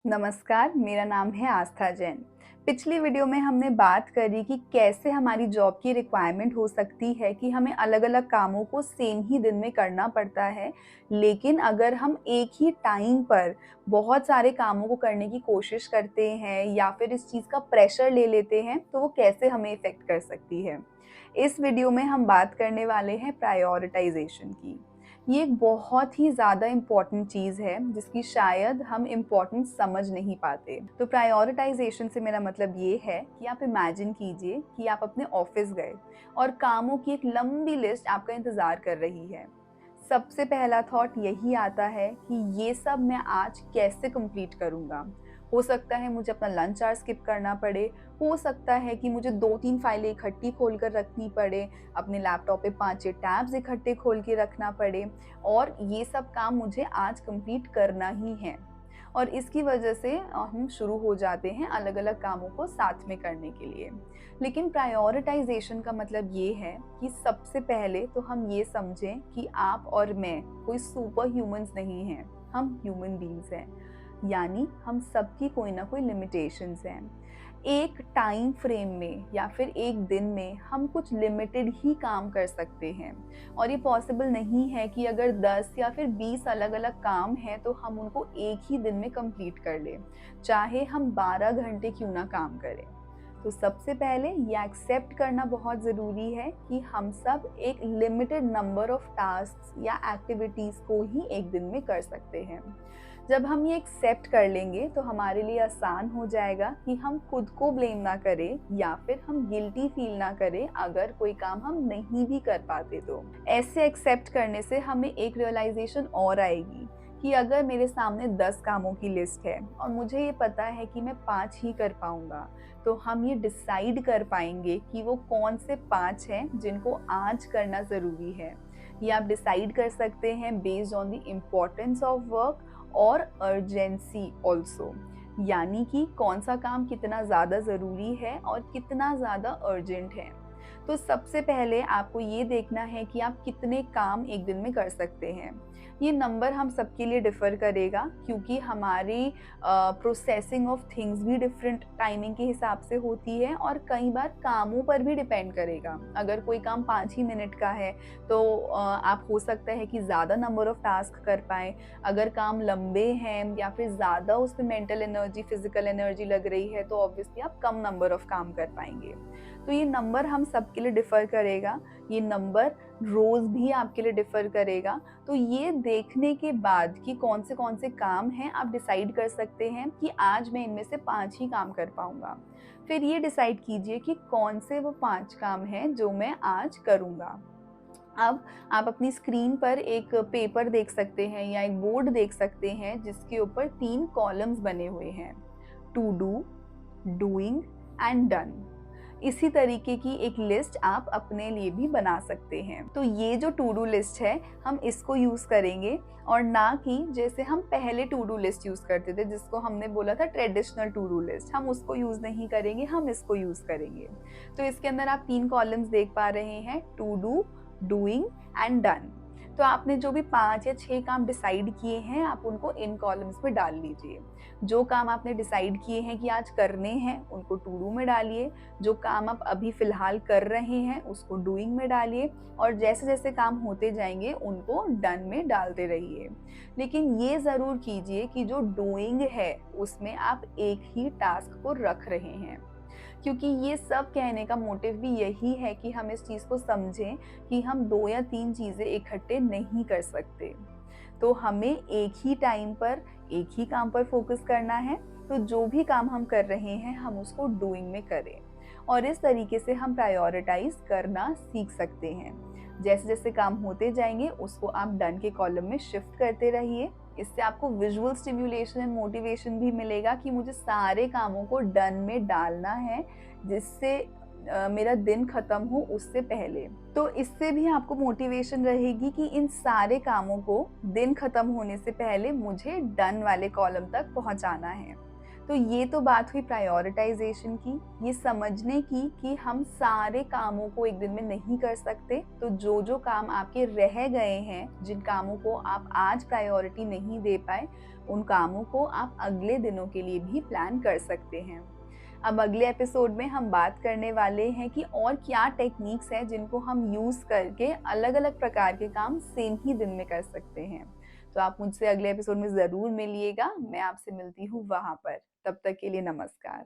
नमस्कार, मेरा नाम है आस्था जैन। पिछली वीडियो में हमने बात करी कि कैसे हमारी जॉब की रिक्वायरमेंट हो सकती है कि हमें अलग-अलग कामों को सेम ही दिन में करना पड़ता है। लेकिन अगर हम एक ही टाइम पर बहुत सारे कामों को करने की कोशिश करते हैं या फिर इस चीज़ का प्रेशर ले लेते हैं, तो वो कैसे हमें इफ़ेक्ट कर सकती है। इस वीडियो में हम बात करने वाले हैं प्रायोरिटाइज़ेशन की। ये एक बहुत ही ज़्यादा इम्पॉर्टेंट चीज़ है जिसकी शायद हम इम्पॉर्टेंस समझ नहीं पाते। तो प्रायोरिटाइज़ेशन से मेरा मतलब ये है कि आप इमेजिन कीजिए कि आप अपने ऑफ़िस गए और कामों की एक लंबी लिस्ट आपका इंतज़ार कर रही है। सबसे पहला थॉट यही आता है कि ये सब मैं आज कैसे कंप्लीट करूँगा? हो सकता है मुझे अपना लंच आवर स्किप करना पड़े, हो सकता है कि मुझे 2-3 फाइलें इकट्ठी खोल कर रखनी पड़े, अपने लैपटॉप पे 5-6 टैब्स इकट्ठे खोल के रखना पड़े और ये सब काम मुझे आज कंप्लीट करना ही है। और इसकी वजह से हम शुरू हो जाते हैं अलग-अलग कामों को साथ में करने के लिए। लेकिन प्रायोरिटाइज़ेशन का मतलब ये है कि सबसे पहले तो हम ये समझें कि आप और मैं कोई सुपर ह्यूमन्स नहीं हैं, हम ह्यूमन बीइंग्स हैं। यानी हम सबकी कोई ना कोई लिमिटेशंस हैं। एक टाइम फ्रेम में या फिर एक दिन में हम कुछ लिमिटेड ही काम कर सकते हैं और ये पॉसिबल नहीं है कि अगर 10 या फिर 20 अलग-अलग काम हैं तो हम उनको एक ही दिन में कंप्लीट कर लें, चाहे हम 12 घंटे क्यों ना काम करें। तो सबसे पहले ये एक्सेप्ट करना बहुत ज़रूरी है कि हम सब एक लिमिटेड नंबर ऑफ टास्क्स या एक्टिविटीज़ को ही एक दिन में कर सकते हैं। जब हम ये एक्सेप्ट कर लेंगे तो हमारे लिए आसान हो जाएगा कि हम खुद को ब्लेम ना करें या फिर हम गिल्टी फील ना करें अगर कोई काम हम नहीं भी कर पाते तो। ऐसे एक्सेप्ट करने से हमें एक रियलाइजेशन और आएगी कि अगर मेरे सामने 10 कामों की लिस्ट है और मुझे ये पता है कि मैं 5 ही कर पाऊँगा, तो हम ये डिसाइड कर पाएँगे कि वो कौन से 5 हैं जिनको आज करना ज़रूरी है। ये आप डिसाइड कर सकते हैं based on the importance of work और अर्जेंसी ऑल्सो, यानी कि कौन सा काम कितना ज़्यादा ज़रूरी है और कितना ज़्यादा अर्जेंट है। तो सबसे पहले आपको ये देखना है कि आप कितने काम एक दिन में कर सकते हैं। ये नंबर हम सबके लिए डिफ़र करेगा क्योंकि हमारी प्रोसेसिंग ऑफ थिंग्स भी डिफरेंट टाइमिंग के हिसाब से होती है और कई बार कामों पर भी डिपेंड करेगा। अगर कोई काम 5 ही मिनट का है तो आप हो सकता है कि ज़्यादा नंबर ऑफ टास्क कर पाएँ। अगर काम लंबे हैं या फिर ज़्यादा उसमें मेंटल एनर्जी, फिज़िकल एनर्जी लग रही है तो ऑब्वियसली आप कम नंबर ऑफ काम कर पाएँगे। तो ये नंबर हम सबके लिए डिफ़र करेगा, ये नंबर रोज़ भी आपके लिए डिफ़र करेगा। तो ये देखने के बाद कि कौन से काम हैं, आप डिसाइड कर सकते हैं कि आज मैं इनमें से 5 ही काम कर पाऊँगा। फिर ये डिसाइड कीजिए कि कौन से वो 5 काम हैं जो मैं आज करूँगा। अब आप अपनी स्क्रीन पर एक पेपर देख सकते हैं या एक बोर्ड देख सकते हैं जिसके ऊपर 3 कॉलम्स बने हुए हैं, to do, doing and done. इसी तरीके की एक लिस्ट आप अपने लिए भी बना सकते हैं। तो ये जो टू डू लिस्ट है, हम इसको यूज़ करेंगे और ना कि जैसे हम पहले टू डू लिस्ट यूज़ करते थे जिसको हमने बोला था ट्रेडिशनल टू डू लिस्ट, हम उसको यूज़ नहीं करेंगे, हम इसको यूज़ करेंगे। तो इसके अंदर आप 3 कॉलम्स देख पा रहे हैं, to do, doing and done. तो आपने जो भी 5 या 6 काम डिसाइड किए हैं, आप उनको इन कॉलम्स में डाल लीजिए। जो काम आपने डिसाइड किए हैं कि आज करने हैं, उनको टू डू में डालिए। जो काम आप अभी फ़िलहाल कर रहे हैं, उसको डूइंग में डालिए और जैसे-जैसे काम होते जाएँगे, उनको डन में डालते रहिए। लेकिन ये ज़रूर कीजिए कि जो डूइंग है, उसमें आप एक ही टास्क को रख रहे हैं। क्योंकि ये सब कहने का मोटिव भी यही है कि हम इस चीज़ को समझें कि हम 2 या 3 चीज़ें इकट्ठे नहीं कर सकते। तो हमें एक ही टाइम पर एक ही काम पर फ़ोकस करना है, तो जो भी काम हम कर रहे हैं, हम उसको डूइंग में करें और इस तरीके से हम प्रायोरिटाइज़ करना सीख सकते हैं। जैसे-जैसे काम होते जाएँगे, उसको आप डन के कॉलम में शिफ्ट करते रहिए। इससे आपको विजुअल स्टिम्युलेशन एंड मोटिवेशन भी मिलेगा कि मुझे सारे कामों को डन में डालना है, जिससे मेरा दिन ख़त्म हो उससे पहले। तो इससे भी आपको मोटिवेशन रहेगी कि इन सारे कामों को दिन ख़त्म होने से पहले मुझे डन वाले कॉलम तक पहुँचाना है। तो ये तो बात हुई प्रायोरिटाइज़ेशन की, ये समझने की कि हम सारे कामों को एक दिन में नहीं कर सकते, तो जो-जो काम आपके रह गए हैं, जिन कामों को आप आज प्रायोरिटी नहीं दे पाए, उन कामों को आप अगले दिनों के लिए भी प्लान कर सकते हैं। अब अगले एपिसोड में हम बात करने वाले हैं कि और क्या टेक्निक्स हैं जिनको हम यूज़ करके अलग-अलग प्रकार के काम सेम ही दिन में कर सकते हैं। तो आप मुझसे अगले एपिसोड में ज़रूर मिलिएगा, मैं आपसे मिलती हूँ वहाँ पर। तब तक के लिए नमस्कार।